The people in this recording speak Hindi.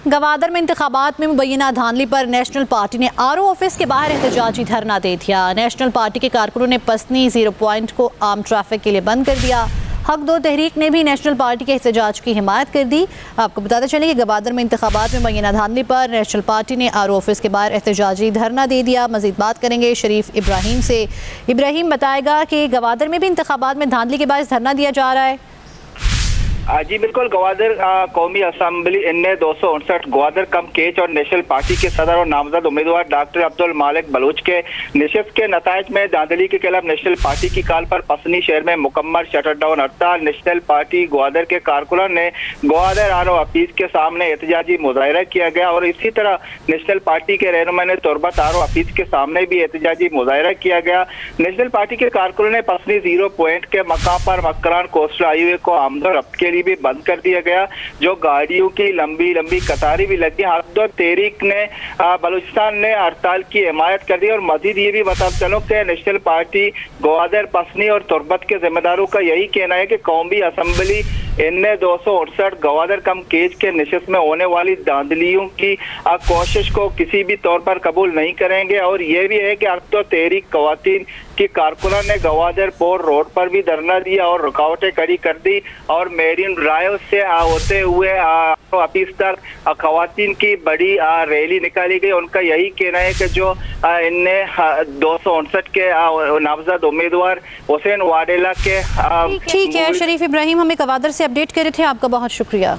गवादर में इंतखाबात में मुबैना धांधली पर नेशनल पार्टी ने आरओ ऑफिस के बाहर एहतजाजी धरना दे दिया। नेशनल पार्टी के कारकुनों ने पसनी 0 पॉइंट को आम ट्रैफिक के लिए बंद कर दिया। हक दो तहरीक ने भी नेशनल पार्टी के एहतजाज की हिमायत कर दी। आपको बताते चलें कि गवादर में इंतखाबात में मुबैना धांधली पर नेशनल पार्टी ने आरओ ऑफिस के बाहर एहतजाजी धरना दे दिया। मजीद बात करेंगे शरीफ इब्राहिम से। इब्राहिम बताएगा कि गवादर में भी इंतखाबात में धांधली के बाद धरना दिया जा रहा है। जी बिल्कुल, गवादर कौमी असम्बली NA 259 गवादर कम केच और नेशनल पार्टी के सदर और नामजद उम्मीदवार डॉक्टर अब्दुल मालिक बलूच के नशिस्त के नताइज में धांधली के खिलाफ नेशनल पार्टी की कॉल पर पसनी शहर में मुकम्मल शटर डाउन हड़ताल। नेशनल पार्टी गवादर के कारकुनान ने गवादर आरओ ऑफिस के सामने एहतजाजी मुजाहरा किया गया और इसी तरह नेशनल पार्टी के रहनुमा ने तुरबत आरओ ऑफिस के सामने भी एहतजाजी मुजाहरा किया गया। नेशनल पार्टी के कारकुनान ने पसनी 0 पॉइंट के मकाम पर मकरान कोस्टल हाईवे को आमदोरफ्त के लिए भी बंद कर दिया गया, जो गाड़ियों की लंबी लंबी कतारें भी लगी। हक दो तहरीक ने बलूचिस्तान ने हड़ताल की हिमायत कर दी और मजीद ये भी बता चलो कि नेशनल पार्टी गवादर, पसनी और तुरबत के जिम्मेदारों का यही कहना है कि कौमी असम्बली NA 259 गवादर कम केज के नशिस्त में होने वाली धांधलियों की कोशिश को किसी भी तौर पर कबूल नहीं करेंगे। और ये भी है कि हक दो तहरीक खवातीन की कारकुनान ने गवादर पोर रोड पर भी धरना दिया और रुकावटें खड़ी कर दी और मेरीन ड्राइव से होते हुए ऑफिस तक खवातीन की बड़ी रैली निकाली गई। उनका यही कहना है कि जो NA 259 के नामजद उम्मीदवार हुसैन वाडेला के ठीक है शरीफ इब्राहिम, हमें गवादर से अपडेट कर रहे थे। आपका बहुत शुक्रिया।